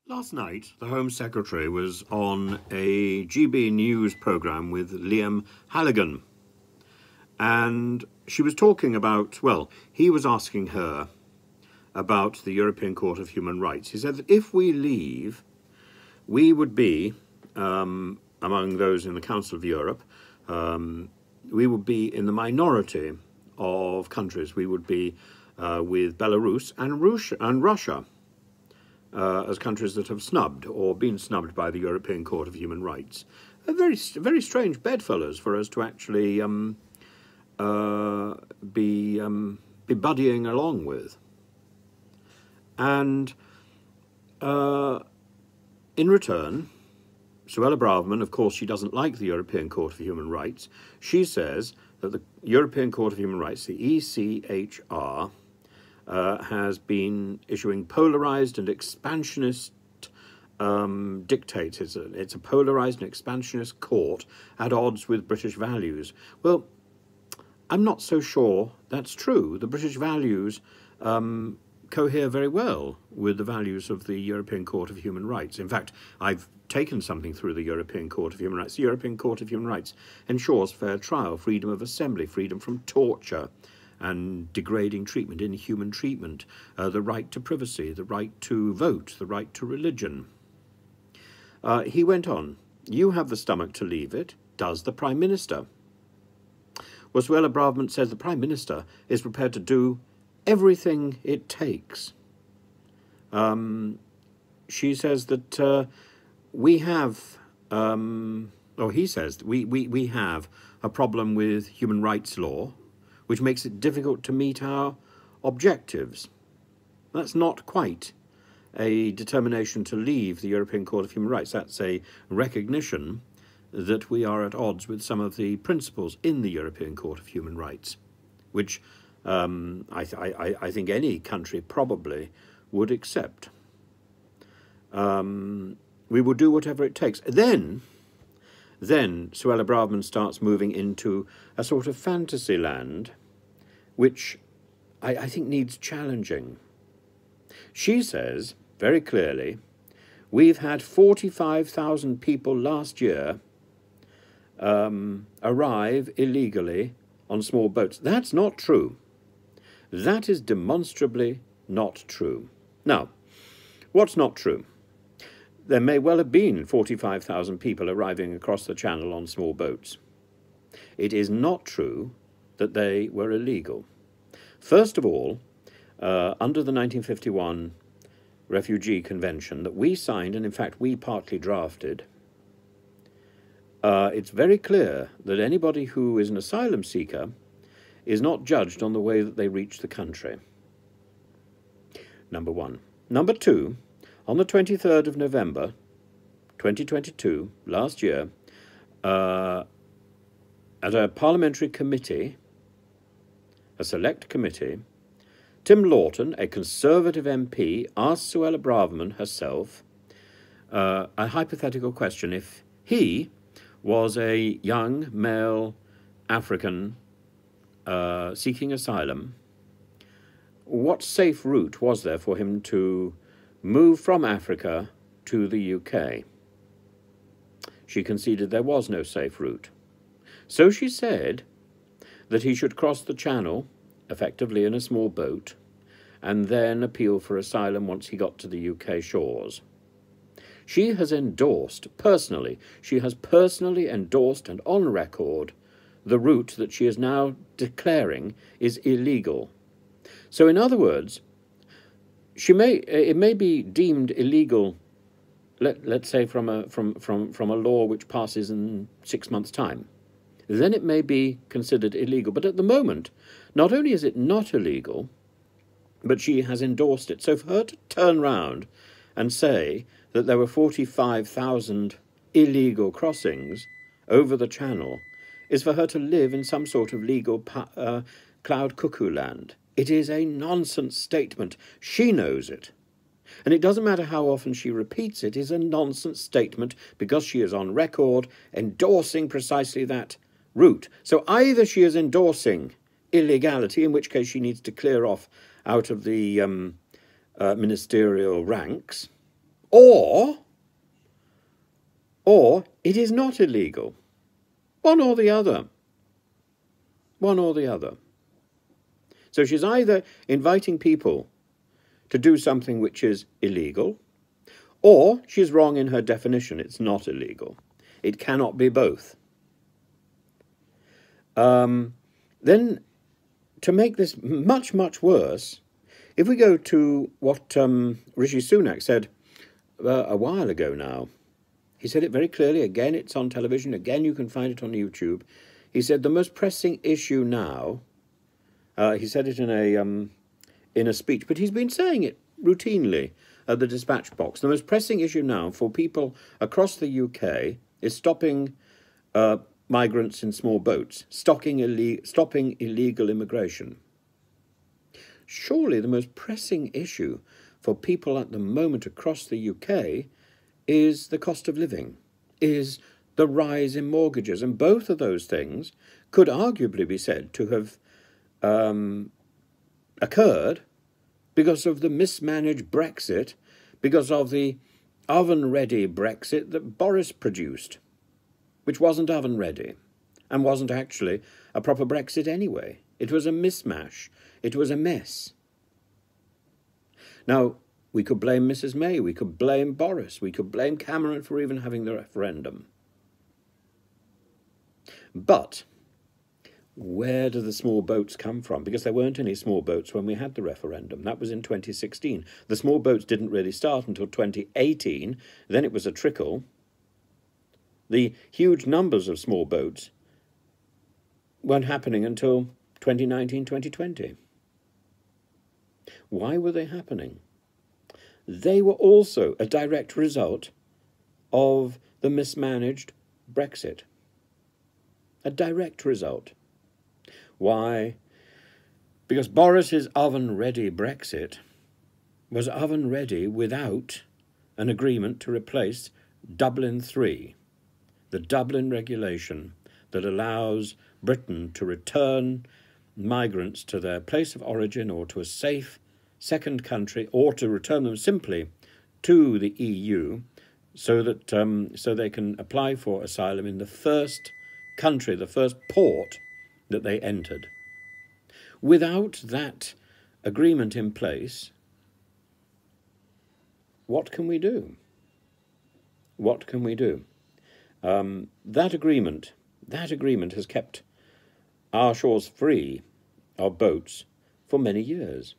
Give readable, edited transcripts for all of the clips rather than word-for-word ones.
Last night, the Home Secretary was on a GB News programme with Liam Halligan, and she was talking about, well, he was asking her about the European Court of Human Rights. He said that if we leave, we would be, among those in the Council of Europe, we would be in the minority of countries. We would be with Belarus and Russia. As countries that have snubbed or been snubbed by the European Court of Human Rights. Very strange bedfellows for us to actually be buddying along with. And in return, Suella Braverman, of course, she doesn't like the European Court of Human Rights. She says that the European Court of Human Rights, the ECHR, has been issuing polarised and expansionist dictates. It's a polarised and expansionist court at odds with British values. Well, I'm not so sure that's true. The British values cohere very well with the values of the European Court of Human Rights. In fact, I've taken something through the European Court of Human Rights. The European Court of Human Rights ensures fair trial, freedom of assembly, freedom from torture and degrading treatment, inhuman treatment, the right to privacy, the right to vote, the right to religion. He went on, you have the stomach to leave it, does the Prime Minister? Well, Suella Braverman says the Prime Minister is prepared to do everything it takes. She says that we have, he says we have a problem with human rights law, which makes it difficult to meet our objectives. That's not quite a determination to leave the European Court of Human Rights. That's a recognition that we are at odds with some of the principles in the European Court of Human Rights, which I think any country probably would accept. We will do whatever it takes. Then Suella Braverman starts moving into a sort of fantasy land, which I think needs challenging. She says, very clearly, we've had 45,000 people last year arrive illegally on small boats. That's not true. That is demonstrably not true. Now, what's not true? There may well have been 45,000 people arriving across the channel on small boats. It is not true that they were illegal. First of all, under the 1951 Refugee Convention that we signed, and in fact we partly drafted, it's very clear that anybody who is an asylum seeker is not judged on the way that they reach the country. Number one. Number two, on the 23rd of November 2022, last year, at a parliamentary committee, a select committee, Tim Loughton, a Conservative MP, asked Suella Braverman herself a hypothetical question. If he was a young male African seeking asylum, what safe route was there for him to move from Africa to the UK? She conceded there was no safe route. So she said that he should cross the channel, effectively in a small boat, and then appeal for asylum once he got to the UK shores. She has endorsed, personally, endorsed and on record the route that she is now declaring is illegal. So in other words, it may be deemed illegal, let's say from a law which passes in 6 months' time. Then it may be considered illegal. But at the moment, not only is it not illegal, but she has endorsed it. So for her to turn round and say that there were 45,000 illegal crossings over the channel is for her to live in some sort of legal cloud cuckoo land. It is a nonsense statement. She knows it. And it doesn't matter how often she repeats it, it is a nonsense statement because she is on record endorsing precisely that route. So either she is endorsing illegality, in which case she needs to clear off out of the ministerial ranks, or it is not illegal. One or the other. One or the other. So she's either inviting people to do something which is illegal, or she's wrong in her definition. It's not illegal. It cannot be both. Then, to make this much, much worse, if we go to what Rishi Sunak said a while ago now, he said it very clearly. Again, it's on television. Again, you can find it on YouTube. He said the most pressing issue now, he said it in a speech, but he's been saying it routinely at the dispatch box. The most pressing issue now for people across the UK is stopping migrants in small boats, stopping illegal immigration. Surely the most pressing issue for people at the moment across the UK is the cost of living, is the rise in mortgages. And both of those things could arguably be said to have occurred because of the mismanaged Brexit, because of the oven-ready Brexit that Boris produced, which wasn't oven-ready and wasn't actually a proper Brexit anyway. It was a mismatch. It was a mess. Now, we could blame Mrs. May, we could blame Boris, we could blame Cameron for even having the referendum. But where do the small boats come from? Because there weren't any small boats when we had the referendum. That was in 2016. The small boats didn't really start until 2018. Then it was a trickle. The huge numbers of small boats weren't happening until 2019, 2020. Why were they happening? They were also a direct result of the mismanaged Brexit. A direct result. Why? Because Boris's oven-ready Brexit was oven-ready without an agreement to replace Dublin 3, the Dublin regulation that allows Britain to return migrants to their place of origin or to a safe second country, or to return them simply to the EU so that so they can apply for asylum in the first country, the first port that they entered. Without that agreement in place, what can we do? What can we do? That agreement has kept our shores free of boats for many years.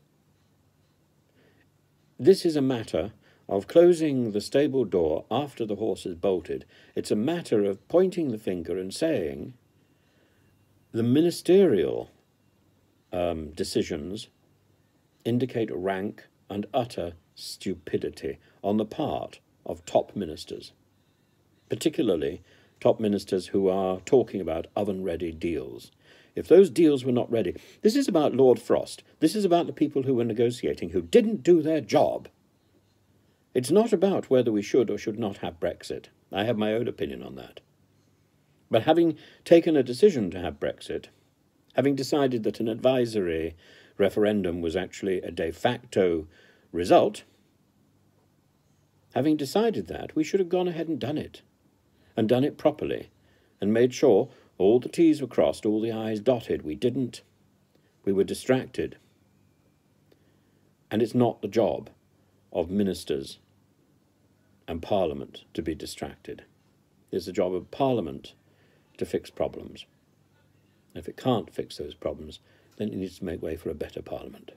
This is a matter of closing the stable door after the horse is bolted. It's a matter of pointing the finger and saying the ministerial decisions indicate rank and utter stupidity on the part of top ministers, particularly top ministers who are talking about oven-ready deals. If those deals were not ready, this is about Lord Frost. This is about the people who were negotiating, who didn't do their job. It's not about whether we should or should not have Brexit. I have my own opinion on that. But having taken a decision to have Brexit, having decided that an advisory referendum was actually a de facto result, having decided that, we should have gone ahead and done it properly, and made sure all the T's were crossed, all the I's dotted. We didn't. We were distracted. And it's not the job of ministers and Parliament to be distracted. It's the job of Parliament to fix problems. If it can't fix those problems, then it needs to make way for a better Parliament.